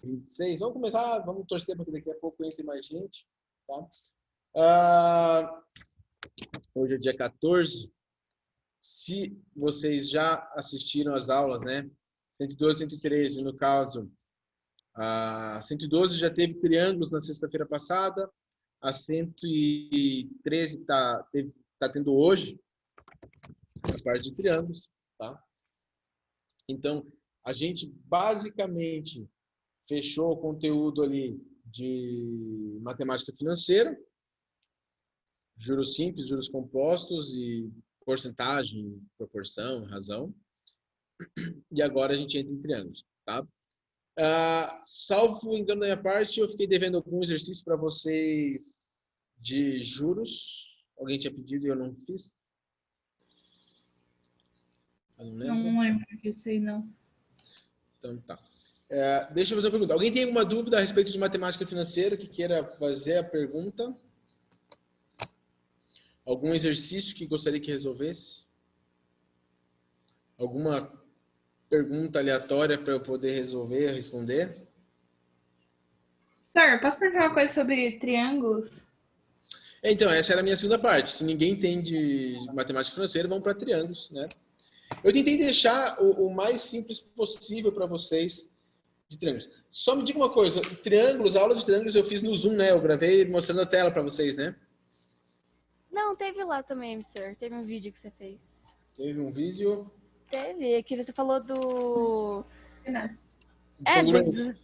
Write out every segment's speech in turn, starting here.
26. Vamos começar, vamos torcer para que daqui a pouco entre mais gente. Tá? Hoje é dia 14. Se vocês já assistiram às aulas, né? 112, 113, no caso, a 112 já teve triângulos na sexta-feira passada, a 113 está tendo hoje a parte de triângulos, tá? Então, a gente basicamente fechou o conteúdo ali de matemática financeira, juros simples, juros compostos e porcentagem, proporção, razão. E agora a gente entra em triângulos, tá? Salvo engano da minha parte, eu fiquei devendo algum exercício para vocês de juros. Alguém tinha pedido e eu não fiz? Eu não lembro. Não lembro disso aí, não. Então tá. Deixa eu fazer uma pergunta. Alguém tem alguma dúvida a respeito de matemática financeira que queira fazer a pergunta? Algum exercício que gostaria que resolvesse? Alguma pergunta aleatória para eu poder resolver, responder? Sir, posso perguntar uma coisa sobre triângulos? Então, essa era a minha segunda parte. Se ninguém entende matemática financeira, vamos para triângulos, né? Eu tentei deixar o mais simples possível para vocês de triângulos. Só me diga uma coisa, triângulos, a aula de triângulos eu fiz no Zoom, né? Eu gravei mostrando a tela para vocês, né? Não, teve lá também, sir. Teve um vídeo que você fez. Teve um vídeo. Teve, que você falou do... Congruência.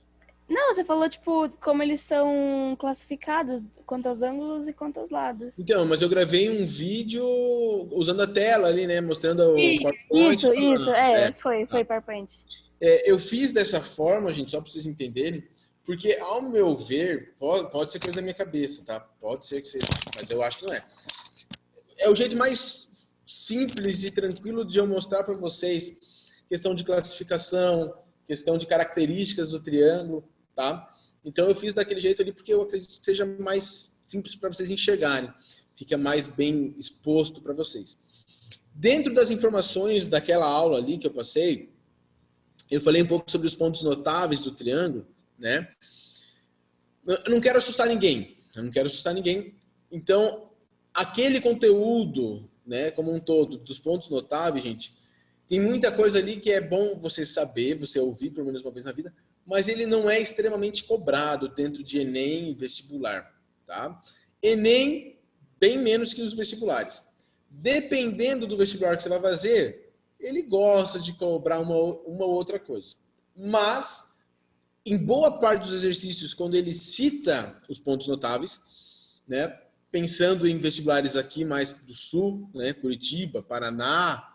Não, você falou, tipo, como eles são classificados, quanto aos ângulos e quanto aos lados. Então, mas eu gravei um vídeo usando a tela ali, né? Mostrando o PowerPoint. Foi PowerPoint. Eu fiz dessa forma, gente, só para vocês entenderem, porque, ao meu ver, pode ser coisa da minha cabeça, tá? Pode ser que seja, mas eu acho que não é. É o jeito mais simples e tranquilo de eu mostrar para vocês questão de classificação, questão de características do triângulo, tá? Então eu fiz daquele jeito ali porque eu acredito que seja mais simples para vocês enxergarem, fica mais bem exposto para vocês. Dentro das informações daquela aula ali que eu passei, eu falei um pouco sobre os pontos notáveis do triângulo, né? Eu não quero assustar ninguém, Então, aquele conteúdo, né, como um todo, dos pontos notáveis, gente, tem muita coisa ali que é bom você saber, você ouvir pelo menos uma vez na vida, mas ele não é extremamente cobrado dentro de Enem e vestibular, tá? Enem, bem menos que os vestibulares. Dependendo do vestibular que você vai fazer, ele gosta de cobrar uma ou outra coisa. Mas, em boa parte dos exercícios, quando ele cita os pontos notáveis, né, pensando em vestibulares aqui mais do sul, né, Curitiba, Paraná,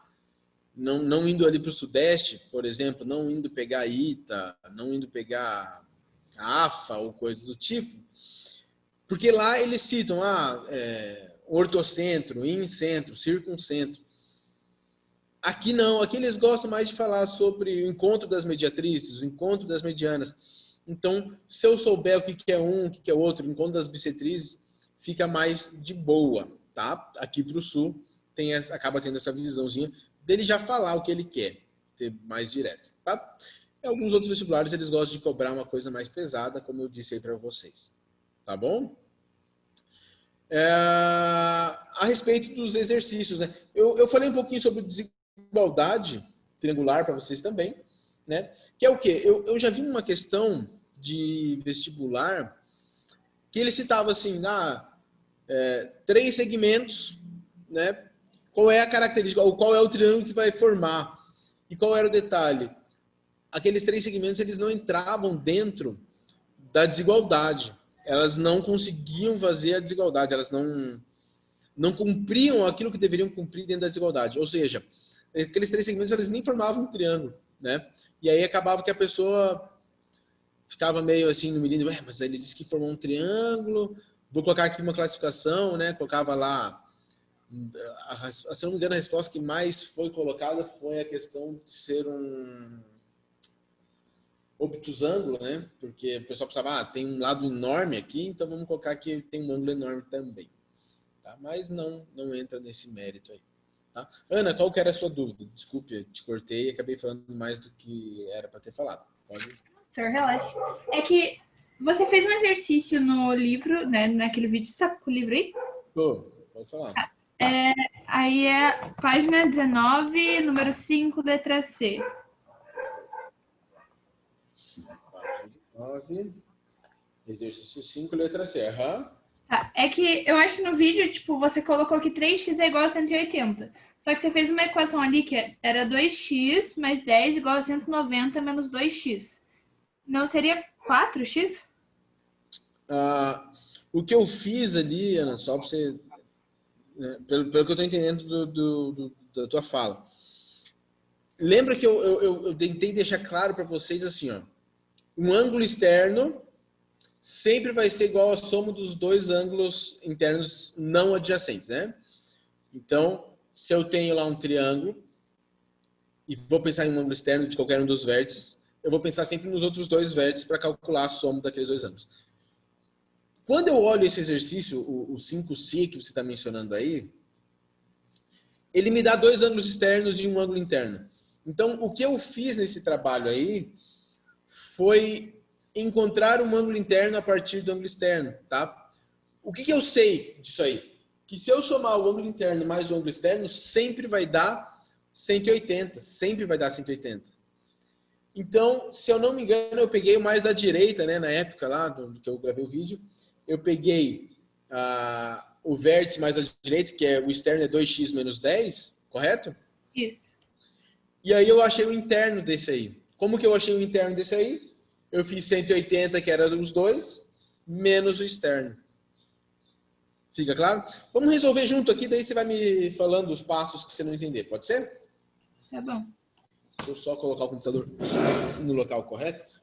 não indo ali para o Sudeste, por exemplo, não indo pegar a ITA, não indo pegar a AFA ou coisa do tipo, porque lá eles citam ortocentro, incentro, circuncentro. Aqui não, aqui eles gostam mais de falar sobre o encontro das mediatrizes, o encontro das medianas. Então, se eu souber o que é um, o que é outro, o encontro das bissetrizes, fica mais de boa, tá? Aqui para o sul acaba tendo essa visãozinha dele já falar o que ele quer, ter mais direto, tá? E alguns outros vestibulares eles gostam de cobrar uma coisa mais pesada, como eu disse aí para vocês, tá bom? A respeito dos exercícios, né? Eu falei um pouquinho sobre desigualdade triangular para vocês também, né? Que é o quê? Eu já vi uma questão de vestibular que ele citava assim, 3 segmentos, né? Qual é a característica, ou qual é o triângulo que vai formar? E qual era o detalhe? Aqueles 3 segmentos eles não entravam dentro da desigualdade. Elas não conseguiam fazer a desigualdade, elas não cumpriam aquilo que deveriam cumprir dentro da desigualdade. Ou seja, aqueles 3 segmentos eles nem formavam um triângulo, né? E aí acabava que a pessoa ficava meio assim no milímetro, mas ele disse que formou um triângulo, vou colocar aqui uma classificação, né? Colocava lá, se não me engano, a resposta que mais foi colocada foi a questão de ser um obtusângulo, né? Porque o pessoal pensava, tem um lado enorme aqui, então vamos colocar que tem um ângulo enorme também. Tá? Mas não entra nesse mérito aí. Tá? Ana, qual que era a sua dúvida? Desculpe, te cortei e acabei falando mais do que era para ter falado. Pode... Senhor, relaxa. É que você fez um exercício no livro, né? Naquele vídeo. Você tá com o livro aí? Pô, pode falar. Aí é página 19, número 5, letra C. 9, exercício 5, letra C. Aham. Tá. É que eu acho que no vídeo, tipo, você colocou que 3x é igual a 180. Só que você fez uma equação ali que era 2x mais 10 igual a 190 menos 2x. Não seria 4x? O que eu fiz ali, Ana, só para você... Né, pelo que eu estou entendendo da tua fala. Lembra que eu tentei deixar claro para vocês assim, ó. Um ângulo externo sempre vai ser igual à soma dos dois ângulos internos não adjacentes, né? Então, se eu tenho lá um triângulo e vou pensar em um ângulo externo de qualquer um dos vértices, eu vou pensar sempre nos outros dois vértices para calcular a soma daqueles dois ângulos. Quando eu olho esse exercício, o 5C que você está mencionando aí, ele me dá dois ângulos externos e um ângulo interno. Então, o que eu fiz nesse trabalho aí foi encontrar um ângulo interno a partir do ângulo externo, tá? O que eu sei disso aí? Que se eu somar o ângulo interno mais o ângulo externo, sempre vai dar 180. Sempre vai dar 180. Então, se eu não me engano, eu peguei o mais da direita, né? Na época lá, que eu gravei o vídeo, eu peguei o vértice mais da direita, que é o externo é 2x menos 10, correto? Isso. E aí eu achei o interno desse aí. Como que eu achei o interno desse aí? Eu fiz 180, que era os dois, menos o externo. Fica claro? Vamos resolver junto aqui, daí você vai me falando os passos que você não entender, pode ser? Tá bom. Deixa eu só colocar o computador no local correto.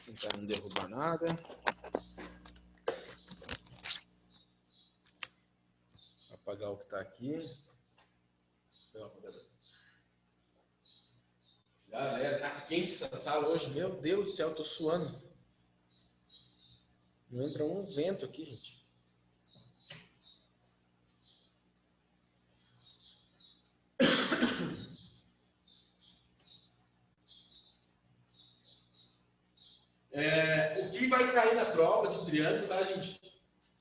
Tentar não derrubar nada. Apagar o que está aqui. Galera, tá quente essa sala hoje. Meu Deus do céu, eu tô suando. Não entra um vento aqui, gente. O que vai cair na prova de triângulo, tá, gente?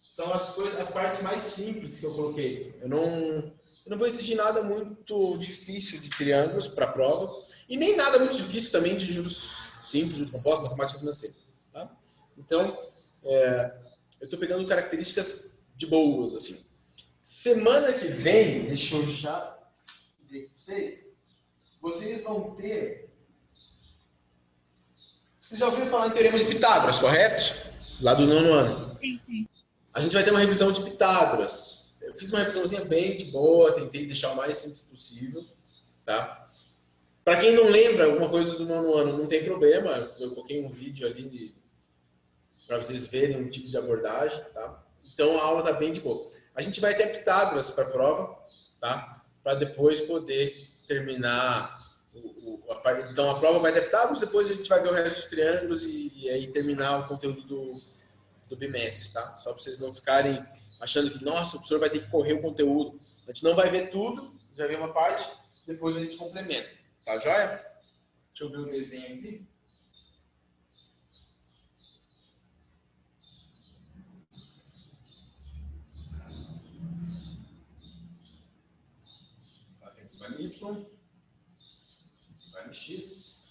São as partes mais simples que eu coloquei. Eu não vou exigir nada muito difícil de triângulos para a prova. E nem nada muito difícil também de juros simples, juros compostos, matemática financeira. Tá? Então, eu estou pegando características de boas, assim. Semana que vem, deixa eu já ver com vocês, vocês vão ter... Vocês já ouviram falar em Teorema de Pitágoras, correto? Lá do 9º ano. Sim, sim. A gente vai ter uma revisão de Pitágoras. Eu fiz uma revisãozinha bem de boa, tentei deixar o mais simples possível, tá? Para quem não lembra alguma coisa do 9º ano, não tem problema. Eu coloquei um vídeo ali para vocês verem o tipo de abordagem, tá? Então a aula tá bem de boa. A gente vai ter Pitágoras para a prova, tá? Para depois poder terminar então a prova vai ter Pitágoras, depois a gente vai ver o resto dos triângulos e aí terminar o conteúdo do bimestre, tá? Só para vocês não ficarem achando que, nossa, o professor vai ter que correr o conteúdo. A gente não vai ver tudo, já vê uma parte, depois a gente complementa. Tá joia? Deixa eu ver o desenho aqui. Vai Y, vai X,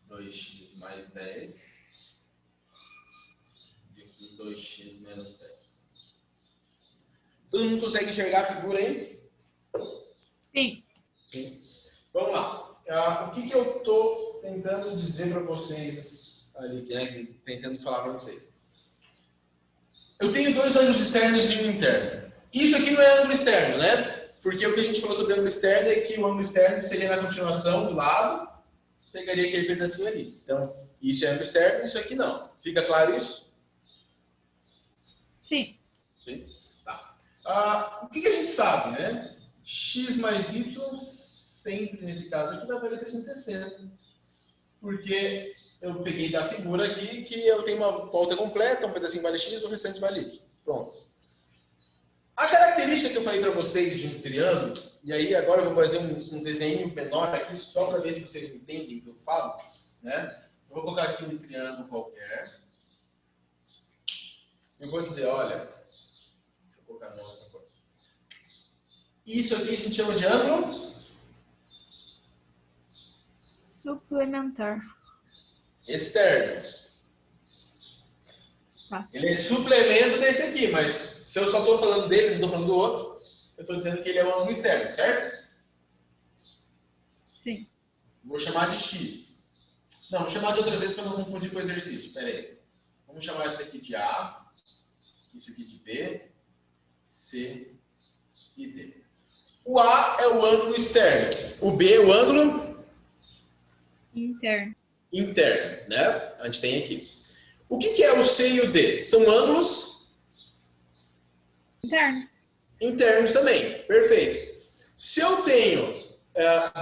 2x mais 10, e 2x menos 10. Todo mundo consegue enxergar a figura aí? Sim. Sim. Vamos lá. O que eu estou tentando dizer para vocês ali, né? Tentando falar para vocês. Eu tenho dois ângulos externos e um interno. Isso aqui não é ângulo externo, né? Porque o que a gente falou sobre ângulo externo é que o ângulo externo seria na continuação do lado, pegaria aquele pedacinho ali. Então, isso é ângulo externo, isso aqui não. Fica claro isso? Sim. Sim. Tá. O que a gente sabe, né? X mais Y, sempre nesse caso aqui, vai valer 360. Porque eu peguei da figura aqui que eu tenho uma volta completa, um pedacinho vale X, o restante vale Y. Pronto. A característica característica que eu falei para vocês de um triângulo, e aí agora eu vou fazer um desenho menor aqui, só para ver se vocês entendem o que eu falo, né? Eu vou colocar aqui um triângulo qualquer. Eu vou dizer, olha, deixa eu colocar uma outra coisa. Isso aqui a gente chama de ângulo Suplementar. externo. Tá. Ele é suplemento desse aqui, mas se eu só estou falando dele, não estou falando do outro, eu estou dizendo que ele é um ângulo externo, certo? Sim. Vou chamar de X. Não, vou chamar de outras vezes para não confundir com o exercício. Espera aí. Vamos chamar isso aqui de A, isso aqui de B, C e D. O A é o ângulo externo. O B é o ângulo Interno. interno, né? A gente tem aqui. O que é o C e o D? São ângulos Interno. internos também. Perfeito. Se eu tenho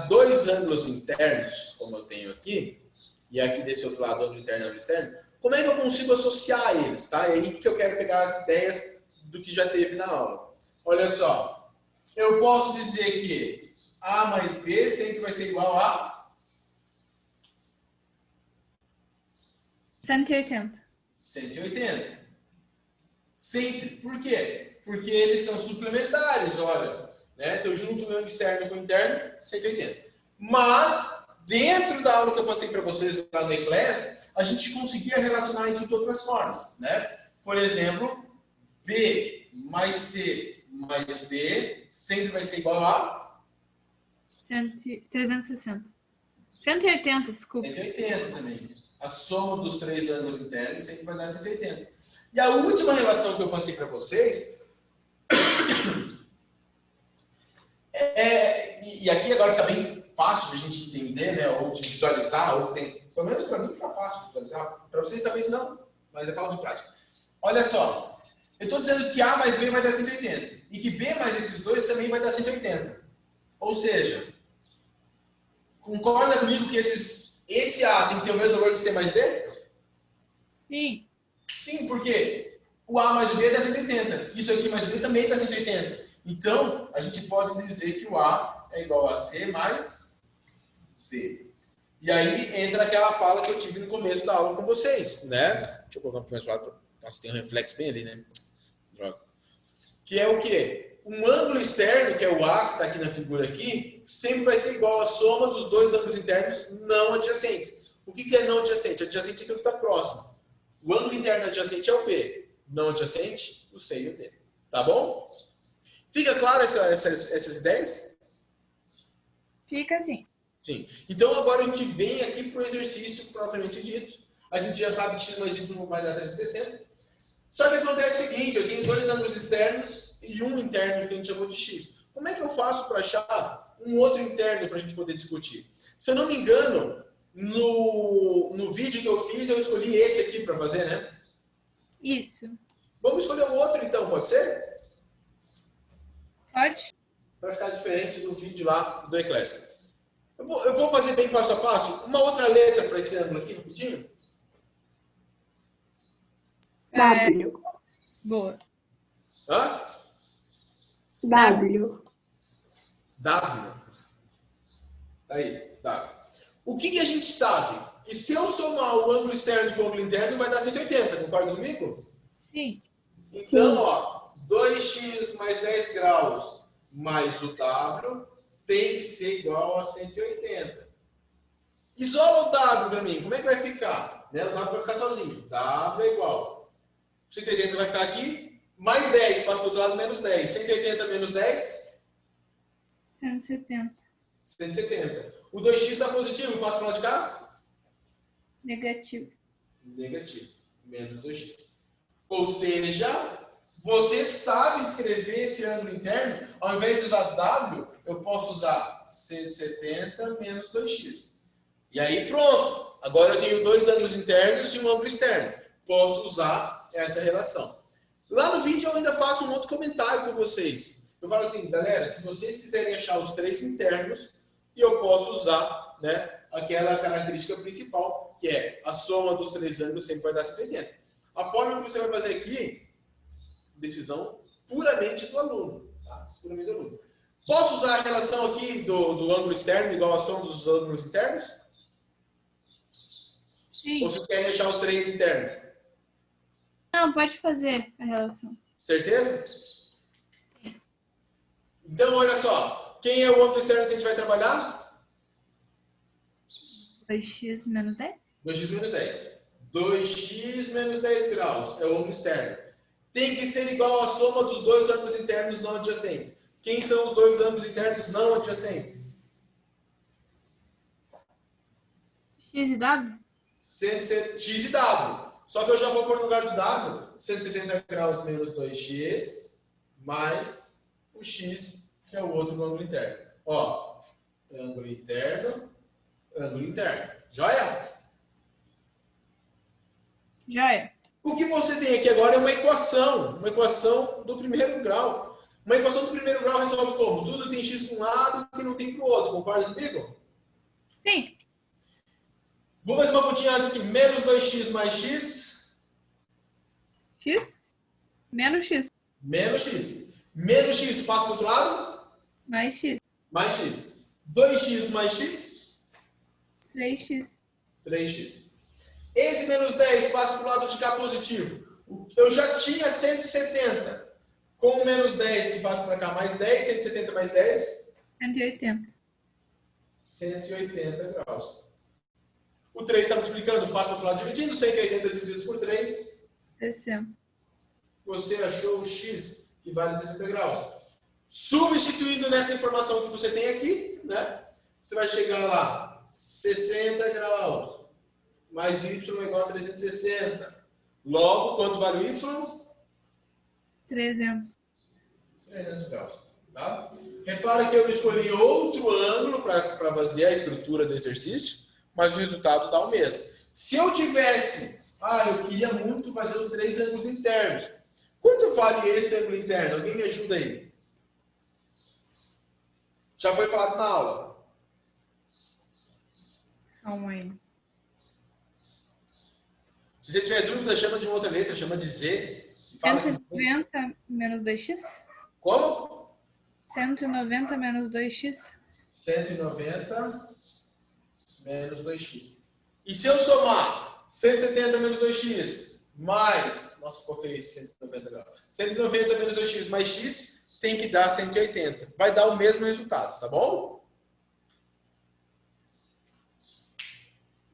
dois ângulos internos, como eu tenho aqui, e aqui desse outro lado, ângulo interno e ângulo externo, como é que eu consigo associar eles? Tá? É aí que eu quero pegar as ideias do que já teve na aula. Olha só. Eu posso dizer que A mais B sempre vai ser igual a 180. 180. Sempre. Por quê? Porque eles são suplementares, olha. Né? Se eu junto o ângulo externo com o interno, 180. Mas, dentro da aula que eu passei para vocês lá no Eclass, a gente conseguia relacionar isso de outras formas. Né? Por exemplo, B mais C mais D sempre vai ser igual a 360. 180, desculpa. 180 também. A soma dos três ângulos internos sempre vai dar 180. E a última relação que eu passei para vocês e aqui agora fica bem fácil de a gente entender, né, ou de visualizar, ou tem, pelo menos para mim fica fácil de visualizar, para vocês talvez não, mas é falta de prática. Olha só, eu estou dizendo que A mais B vai dar 180, e que B mais esses dois também vai dar 180. Ou seja, concorda comigo que esse A tem que ter o mesmo valor que C mais D? Sim. Sim, porque o A mais o B dá 180. Isso aqui mais o B também dá 180. Então, a gente pode dizer que o A é igual a C mais B. E aí entra aquela fala que eu tive no começo da aula com vocês, né? Deixa eu colocar um pouquinho mais para lado. Nossa, tem um reflexo bem ali, né? Droga. Que é o quê? Um ângulo externo, que é o A, que está aqui na figura aqui, sempre vai ser igual à soma dos dois ângulos internos não adjacentes. O que é não adjacente? Adjacente é aquilo que está próximo. O ângulo interno adjacente é o B. Não adjacente, o C e o D. Tá bom? Fica claro essas ideias? Fica assim. Sim. Então agora a gente vem aqui para o exercício propriamente dito. A gente já sabe que x mais y vai dar 360. Só que acontece o seguinte, eu tenho dois ângulos externos e um interno que a gente chamou de x. Como é que eu faço para achar um outro interno para a gente poder discutir? Se eu não me engano, no vídeo que eu fiz, eu escolhi esse aqui para fazer, né? Isso. Vamos escolher o outro então, pode ser? Pode? Para ficar diferente do vídeo lá do Eclass. Eu vou fazer bem passo a passo. Uma outra letra para esse ângulo aqui, rapidinho. W. Boa. Hã? W. W. Aí, W. O que a gente sabe? Que se eu somar o ângulo externo com o ângulo interno, vai dar 180, concorda comigo? Sim. Então, ó, 2x mais 10 graus mais o W tem que ser igual a 180. Isola o W para mim, como é que vai ficar? Né? O W vai ficar sozinho. W é igual. 180 vai ficar aqui, mais 10, passa para o outro lado, menos 10. 180 menos 10? 170. 170. O 2x está positivo, passa para o lado de cá? Negativo. Negativo. Menos 2x. Ou seja, você sabe escrever esse ângulo interno, ao invés de usar W, eu posso usar 170 menos 2x. E aí pronto. Agora eu tenho dois ângulos internos e um ângulo externo. Posso usar essa relação. Lá no vídeo eu ainda faço um outro comentário com vocês. Eu falo assim, galera, se vocês quiserem achar os três internos, eu posso usar, né, aquela característica principal, que é a soma dos três ângulos sempre vai dar 180. A forma que você vai fazer aqui, decisão puramente do aluno. no meio do ângulo. Posso usar a relação aqui do ângulo externo igual a soma dos ângulos internos? Sim. Ou vocês querem deixar os três internos? Não, pode fazer a relação. Certeza? Então, olha só. Quem é o ângulo externo que a gente vai trabalhar? 2x menos 10? 2x menos 10. 2x menos 10 graus é o ângulo externo. Tem que ser igual à soma dos dois ângulos internos não adjacentes. Quem são os dois ângulos internos não adjacentes? X e W? X e W. Só que eu já vou pôr no lugar do W 170 graus menos 2x mais o x, que é o outro ângulo interno. Ó, ângulo interno, ângulo interno. Joia? Joia. O que você tem aqui agora é uma equação do primeiro grau. Uma equação do primeiro grau resolve como? Tudo tem x para um lado que não tem para o outro. Concorda comigo? Sim. Vou fazer uma continha antes aqui. Menos 2x mais x. X? Menos X. Menos x. Menos x passa para o outro lado. Mais X. Mais x. 2x mais x. 3x. 3x. Esse menos 10 passa para o lado de cá positivo. Eu já tinha 170. Com o menos 10 que passa para cá mais 10. 170 mais 10. 180. 180 graus. O 3 está multiplicando, passa para o lado dividindo. 180 divididos por 3. 60. Você achou o x que vale 60 graus. Substituindo nessa informação que você tem aqui, né? Você vai chegar lá. 60 graus. Mais y é igual a 360. Logo, quanto vale o y? 300. 300 graus. Tá? Repara que eu escolhi outro ângulo para fazer a estrutura do exercício, mas o resultado dá o mesmo. Se eu tivesse, eu queria muito fazer os três ângulos internos. Quanto vale esse ângulo interno? Alguém me ajuda aí? Já foi falado na aula. Calma aí. Se você tiver dúvida, chama de uma outra letra, chama de Z. E fala 190 menos 2x? Como? 190 menos 2x? 190 menos 2x. E se eu somar 170 menos 2x mais... Nossa, ficou feio 190 graus. 190 menos 2x mais x tem que dar 180. Vai dar o mesmo resultado, tá bom?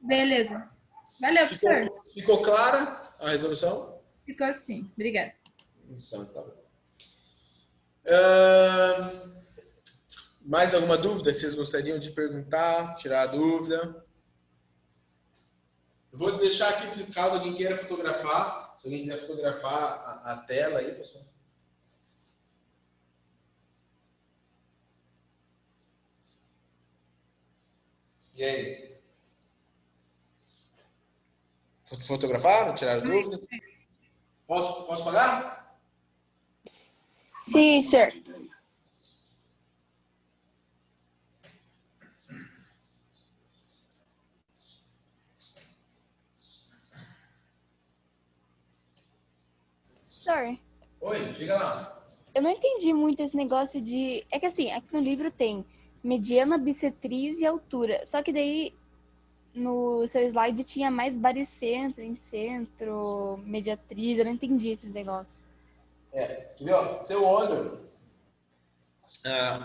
Beleza. Valeu, professor. Ficou clara a resolução? Ficou assim. Obrigada. Então, tá bom. Mais alguma dúvida que vocês gostariam de perguntar, tirar a dúvida? Eu vou deixar aqui, caso alguém queira fotografar, se alguém quiser fotografar a tela aí, pessoal. E aí? Fotografaram? Tiraram dúvida? Posso pagar? Sim, senhor. Sorry. Oi, diga lá. Eu não entendi muito esse negócio de... É que assim, aqui no livro tem mediana, bissetriz e altura. Só que daí, no seu slide, tinha mais baricentro, incentro, mediatriz. Eu não entendi esses negócios. Entendeu? Seu olho,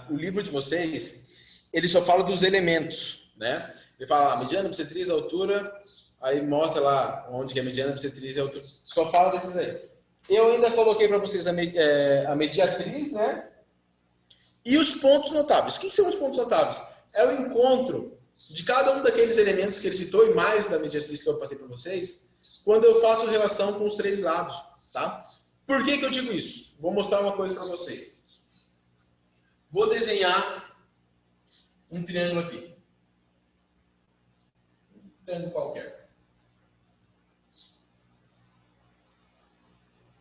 o livro de vocês, ele só fala dos elementos, né? Ele fala mediana, bissetriz, altura, aí mostra lá onde que é mediana, bissetriz e altura. Só fala desses aí. Eu ainda coloquei para vocês a mediatriz, né? E os pontos notáveis. O que são os pontos notáveis? É o encontro de cada um daqueles elementos que ele citou e mais da mediatriz que eu passei para vocês, quando eu faço relação com os três lados, tá? Por que eu digo isso? Vou mostrar uma coisa para vocês. Vou desenhar um triângulo aqui. Um triângulo qualquer.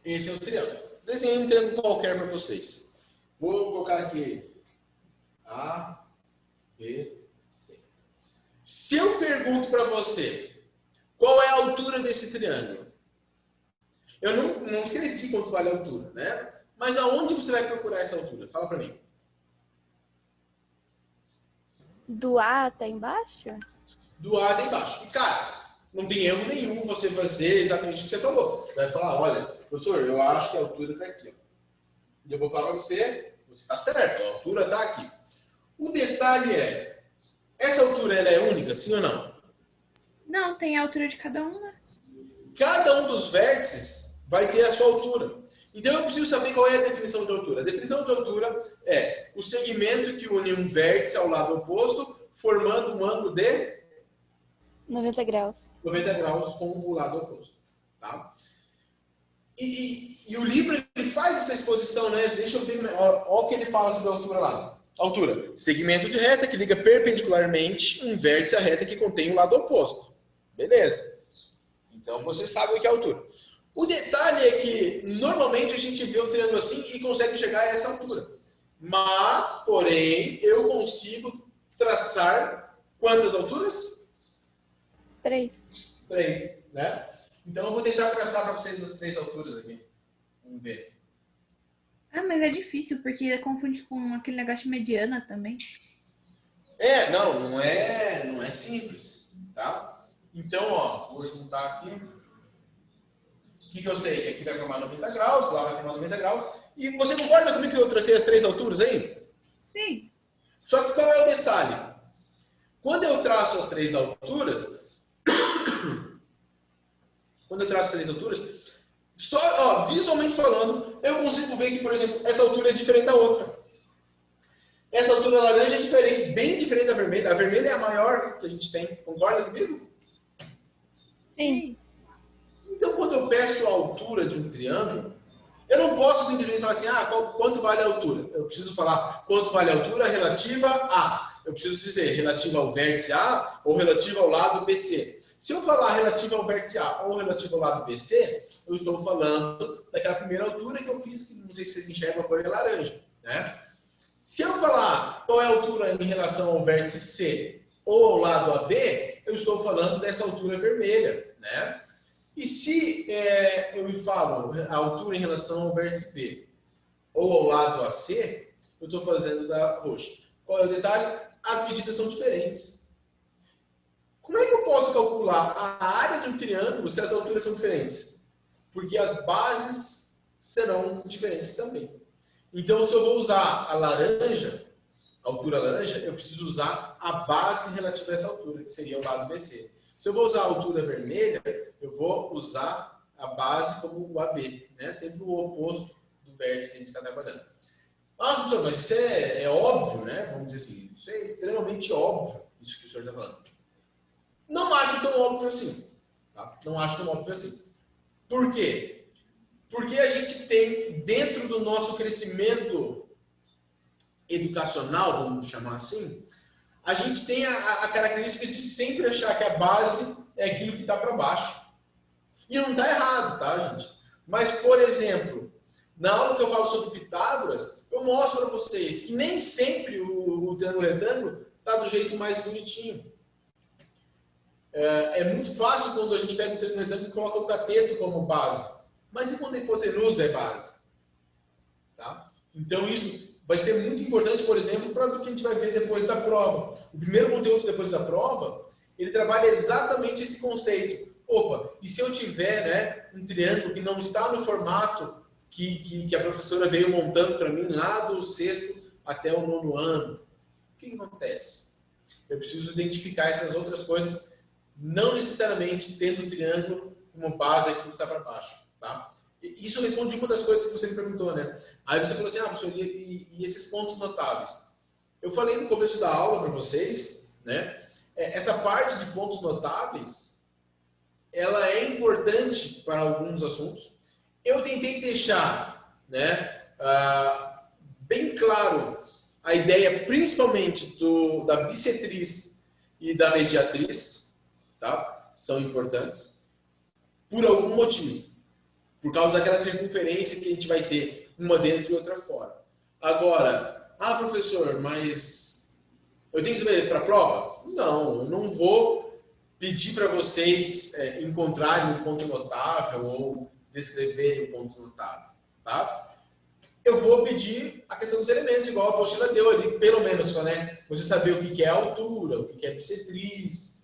Esse é o triângulo. Desenhei um triângulo qualquer para vocês. Vou colocar aqui A, B, C. Se eu pergunto para você qual é a altura desse triângulo, eu não escrevi quanto vale a altura, né? Mas aonde você vai procurar essa altura? Fala para mim. Do A até embaixo? Do A até embaixo. E, cara, não tem erro nenhum você fazer exatamente o que você falou. Você vai falar, olha, professor, eu acho que a altura está aqui. Ó. E eu vou falar para você, você está certo, a altura está aqui. O detalhe é, essa altura ela é única, sim ou não? Não, tem a altura de cada um, né? Cada um dos vértices vai ter a sua altura. Então eu preciso saber qual é a definição de altura. A definição de altura é o segmento que une um vértice ao lado oposto, formando um ângulo de 90 graus. 90 graus com o lado oposto. Tá? E o livro ele faz essa exposição, né? Deixa eu ver, olha o que ele fala sobre a altura lá. Altura, segmento de reta que liga perpendicularmente um vértice à reta que contém o lado oposto. Beleza. Então você sabe o que é altura. O detalhe é que normalmente a gente vê o triângulo assim e consegue chegar a essa altura. Mas, porém, eu consigo traçar quantas alturas? 3. 3, né? Então eu vou tentar traçar para vocês as 3 alturas aqui. Vamos ver. Ah, mas é difícil, porque confunde com aquele negócio de mediana também. Não é simples, tá? Então, ó, vou juntar aqui. O que eu sei? Que aqui vai formar 90 graus, lá vai formar 90 graus. E você concorda comigo que eu tracei as 3 alturas aí? Sim. Só que qual é o detalhe? Quando eu traço as 3 alturas, só, ó, visualmente falando, eu consigo ver que, por exemplo, essa altura é diferente da outra. Essa altura laranja é diferente, bem diferente da vermelha. A vermelha é a maior que a gente tem. Concorda comigo? Sim. Então, quando eu peço a altura de um triângulo, eu não posso simplesmente falar assim, quanto vale a altura? Eu preciso falar quanto vale a altura relativa a. Eu preciso dizer relativa ao vértice A ou relativa ao lado BC. Se eu falar relativa ao vértice A ou relativa ao lado BC, eu estou falando daquela primeira altura que eu fiz, que não sei se vocês enxergam a cor é laranja, né? Se eu falar qual é a altura em relação ao vértice C ou ao lado AB, eu estou falando dessa altura vermelha, né? E se eu falo a altura em relação ao vértice B ou ao lado AC, eu estou fazendo da roxa. Qual é o detalhe? As medidas são diferentes. Como é que eu posso calcular a área de um triângulo se as alturas são diferentes? Porque as bases serão diferentes também. Então, se eu vou usar a laranja, a altura laranja, eu preciso usar a base relativa a essa altura, que seria o lado BC. Se eu vou usar a altura vermelha, eu vou usar a base como o AB, né? Sempre o oposto do vértice que a gente está trabalhando. Nossa, professor, mas isso é óbvio, né? Vamos dizer assim, isso é extremamente óbvio, isso que o senhor está falando. Não acho tão óbvio assim. Tá? Não acho tão óbvio assim. Por quê? Porque a gente tem, dentro do nosso crescimento educacional, vamos chamar assim, a gente tem a característica de sempre achar que a base é aquilo que está para baixo. E não está errado, tá, gente? Mas, por exemplo, na aula que eu falo sobre Pitágoras, eu mostro para vocês que nem sempre o triângulo retângulo está do jeito mais bonitinho. É muito fácil quando a gente pega um triângulo retângulo e coloca o cateto como base. Mas e quando a hipotenusa é base? Tá? Então, isso vai ser muito importante, por exemplo, para o que a gente vai ver depois da prova. O primeiro conteúdo depois da prova, ele trabalha exatamente esse conceito. Opa, e se eu tiver, né, um triângulo que não está no formato que a professora veio montando para mim lá do 6º até o 9º ano? O que acontece? Eu preciso identificar essas outras coisas, não necessariamente tendo o triângulo como base aquilo que está para baixo. Tá? Isso responde uma das coisas que você me perguntou, né? Aí você falou assim, professor, e esses pontos notáveis? Eu falei no começo da aula para vocês, né? Essa parte de pontos notáveis, ela é importante para alguns assuntos. Eu tentei deixar, né, bem claro a ideia, principalmente da bissetriz e da mediatriz, tá? São importantes, por algum motivo. Por causa daquela circunferência que a gente vai ter uma dentro e outra fora. Agora, professor, mas eu tenho que saber para a prova? Não, eu não vou pedir para vocês encontrarem um ponto notável ou descreverem um ponto notável, tá? eu vou pedir a questão dos elementos, igual a apostila deu ali, pelo menos, né? Você saber o que é altura, o que é bissetriz,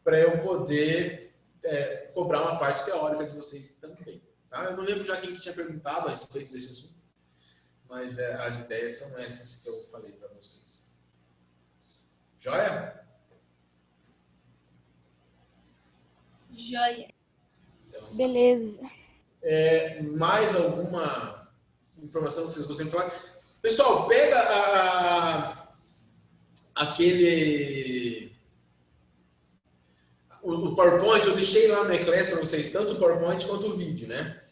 para eu poder cobrar uma parte teórica de vocês também. Tá? Eu não lembro já quem que tinha perguntado a respeito desse assunto, mas as ideias são essas que eu falei para vocês. Joia? Joia. Então, beleza. Mais alguma informação que vocês gostariam de falar? Pessoal, pega o PowerPoint, eu deixei lá no Eclass para vocês, tanto o PowerPoint quanto o vídeo, né?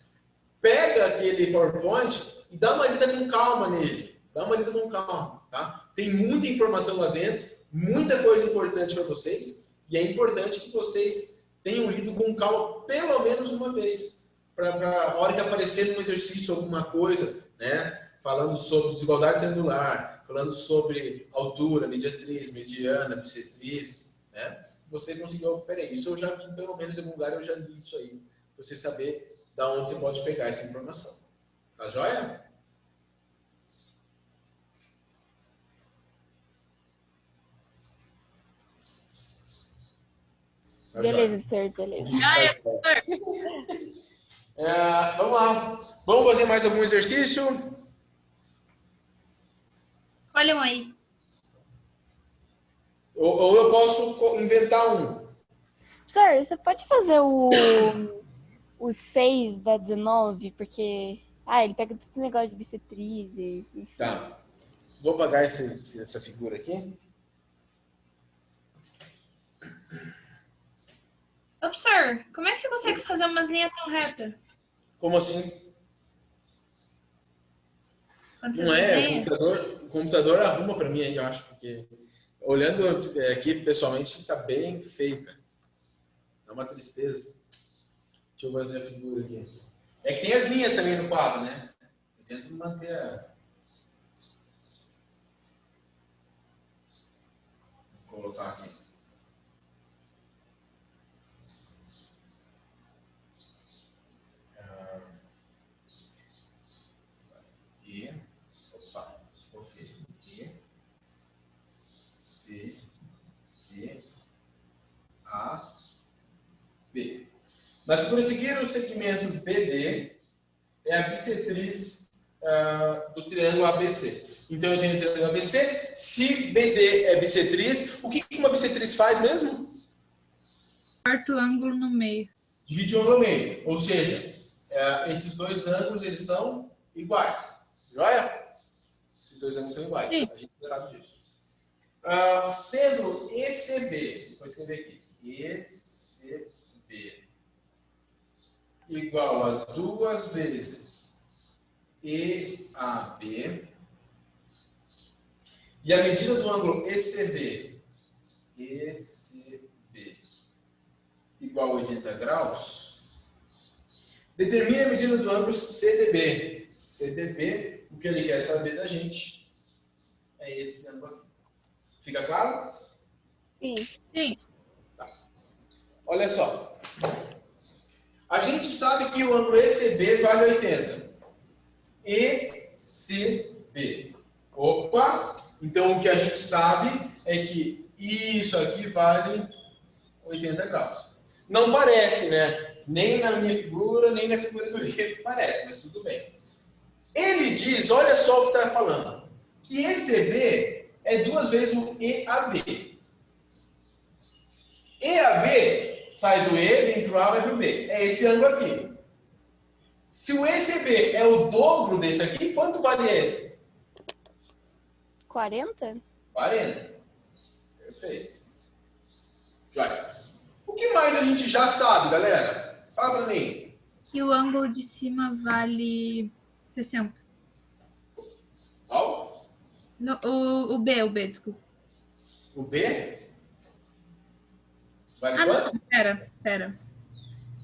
Pega aquele PowerPoint e dá uma lida com calma nele. Dá uma lida com calma, tá? Tem muita informação lá dentro, muita coisa importante para vocês, e é importante que vocês tenham lido com calma pelo menos uma vez. Para a hora que aparecer um exercício, alguma coisa, né? Falando sobre desigualdade triangular, falando sobre altura, mediatriz, mediana, bissetriz, né? Você conseguiu, peraí, isso eu já vi, pelo menos em algum lugar eu já li isso aí, para você saber da onde você pode pegar essa informação. Tá joia? Tá beleza, professor, beleza. Vamos lá. Vamos fazer mais algum exercício? Olha um aí. Ou eu posso inventar um. Professor, você pode fazer o 6 da 19, porque ele pega todo esse negócio de bissetriz e... Tá. Vou apagar essa figura aqui. Ô, professor, como é que você consegue fazer umas linhas tão retas? Como assim? Quando você Não desenha? o computador arruma para mim aí, eu acho, porque olhando aqui pessoalmente fica bem feio, cara. É uma tristeza. Deixa eu fazer a figura aqui. É que tem as linhas também no quadro, né? Eu tento manter Vou colocar aqui. A, B. Na figura seguinte, o segmento BD é a bissetriz do triângulo ABC. Então, eu tenho o triângulo ABC. Se BD é bissetriz, o que uma bissetriz faz mesmo? Corta o ângulo no meio. Divide o ângulo no meio. Ou seja, esses dois ângulos eles são iguais. Joia? Esses dois ângulos são iguais. Sim. A gente sabe disso. Sendo ECB, vou escrever aqui. ECB igual a 2 vezes EAB, e a medida do ângulo ECB igual a 80 graus, determine a medida do ângulo CDB. CDB, o que ele quer saber da gente é esse ângulo aqui. Fica claro? Sim. Sim. Olha só. A gente sabe que o ângulo ECB vale 80. ECB. Opa! Então, o que a gente sabe é que isso aqui vale 80 graus. Não parece, né? Nem na minha figura, nem na figura do livro parece, mas tudo bem. Ele diz, olha só o que está falando, que ECB é 2 vezes o EAB. EAB sai do E, vem para o A, vai para o B. É esse ângulo aqui. Se o ECB é o dobro desse aqui, quanto vale esse? 40? 40. Perfeito. Joia. O que mais a gente já sabe, galera? Fala para mim. Que o ângulo de cima vale 60. Qual? O B, desculpa. O B? Vale Ah, quanto? não, pera.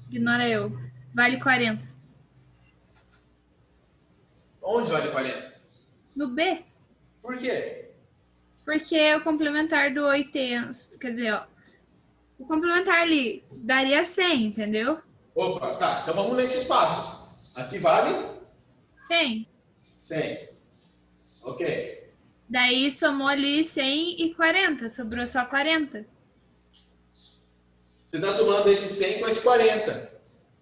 Ignora eu. Vale 40. Onde vale 40? No B, Por quê? porque é o complementar do 80. Quer dizer, ó, o complementar ali daria 100, entendeu? Opa, tá. Então vamos nesses passos. Aqui vale 100. 100. Ok. Daí somou ali 100 e 40, sobrou só 40. Você está somando esse 100 com esse 40.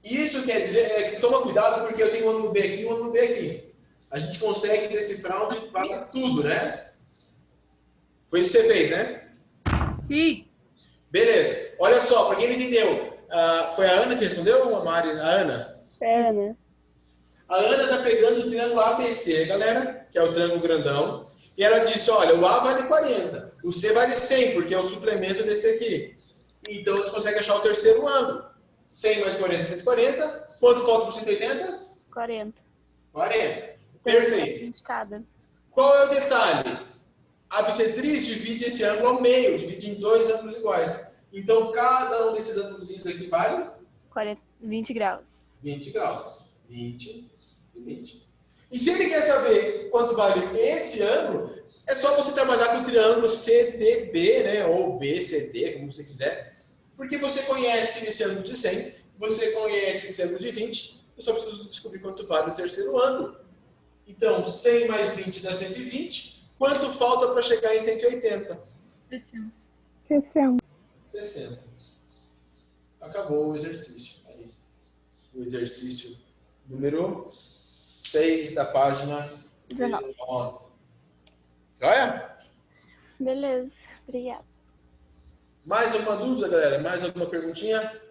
Isso quer dizer que toma cuidado porque eu tenho um ângulo B aqui e um ângulo B aqui. A gente consegue decifrar onde vai tudo, né? Foi isso que você fez, né? Sim. Beleza. Olha só, para quem não entendeu, foi a Ana que respondeu ou a Mari? A Ana? É, né? A Ana está pegando o triângulo ABC, galera, que é o triângulo grandão, e ela disse, olha, o A vale 40, o C vale 100, porque é o suplemento desse aqui. Então, a gente consegue achar o terceiro ângulo. 100 mais 40, 140. Quanto falta para 180? 40. 40. Perfeito. De cada. Qual é o detalhe? A bissetriz divide esse ângulo ao meio, divide em dois ângulos iguais. Então, cada um desses ângulos aqui vale 20 graus. 20 graus. 20 e 20. E se ele quer saber quanto vale esse ângulo, é só você trabalhar com o triângulo CDB, né? Ou BCD, como você quiser. Porque você conhece esse ângulo de 100, você conhece esse ângulo de 20, eu só preciso descobrir quanto vale o terceiro ângulo. Então, 100 mais 20 dá 120. Quanto falta para chegar em 180? 60. 60. Acabou o exercício. Aí, o exercício número 6 da página 19. Joia? Beleza, obrigada. Mais alguma dúvida, galera? Mais alguma perguntinha?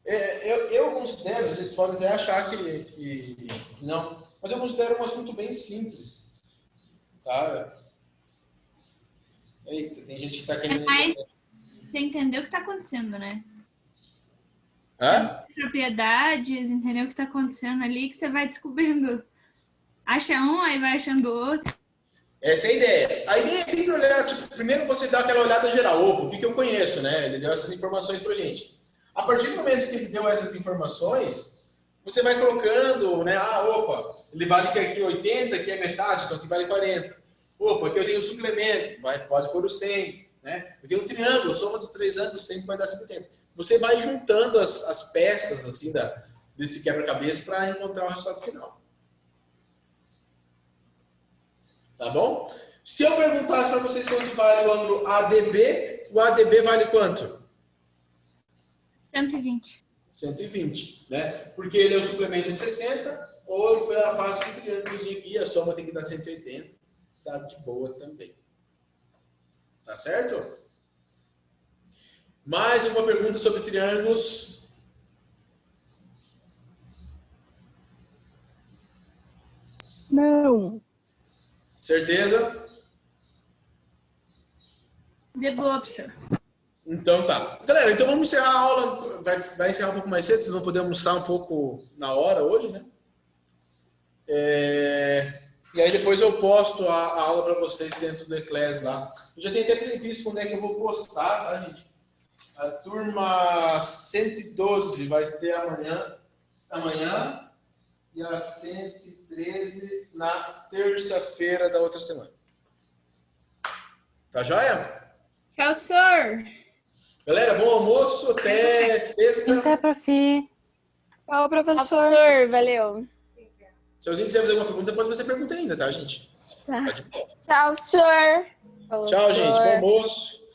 Eu considero, vocês podem até achar que não, mas eu considero um assunto bem simples. Tá? Eita, tem gente que está querendo... É mais você entender o que está acontecendo, né? Hã? Propriedades, entender o que está acontecendo ali, que você vai descobrindo. Acha um, aí vai achando outro. Essa é a ideia. A ideia é sempre olhar, tipo, primeiro você dá aquela olhada geral. Opa, o que eu conheço, né? Ele deu essas informações pra gente. A partir do momento que ele deu essas informações, você vai colocando, né? Opa, ele vale que aqui 80, que é metade, então aqui vale 40. Opa, aqui eu tenho um suplemento, pode pôr o 100, né? Eu tenho um triângulo, soma dos três ângulos, 100 vai dar 180. Você vai juntando as peças, assim, desse quebra-cabeça para encontrar o resultado final. Tá bom? Se eu perguntasse para vocês quanto vale o ângulo ADB, o ADB vale quanto? 120. 120, né? Porque ele é o suplemento de 60, ou ele faz um triângulozinho aqui, a soma tem que dar 180, tá de boa também. Tá certo? Mais uma pergunta sobre triângulos? Não. Certeza? De boa, professor. Então tá. Galera, então vamos encerrar a aula. Vai encerrar um pouco mais cedo, vocês vão poder almoçar um pouco na hora hoje, né? E aí depois eu posto a aula para vocês dentro do Eclass lá. Eu já tenho até previsto quando é que eu vou postar, tá, gente? A turma 112 vai ter amanhã e a 113 na terça-feira da outra semana. Tá joia? Tchau, senhor. Galera, bom almoço, até sexta. Até, prof. Tchau, professor. Valeu. Se alguém quiser fazer alguma pergunta, pode fazer pergunta ainda, tá, gente? Tá. Tá de boa. Tchau, senhor. Falou, Tchau, gente. Bom senhor. almoço.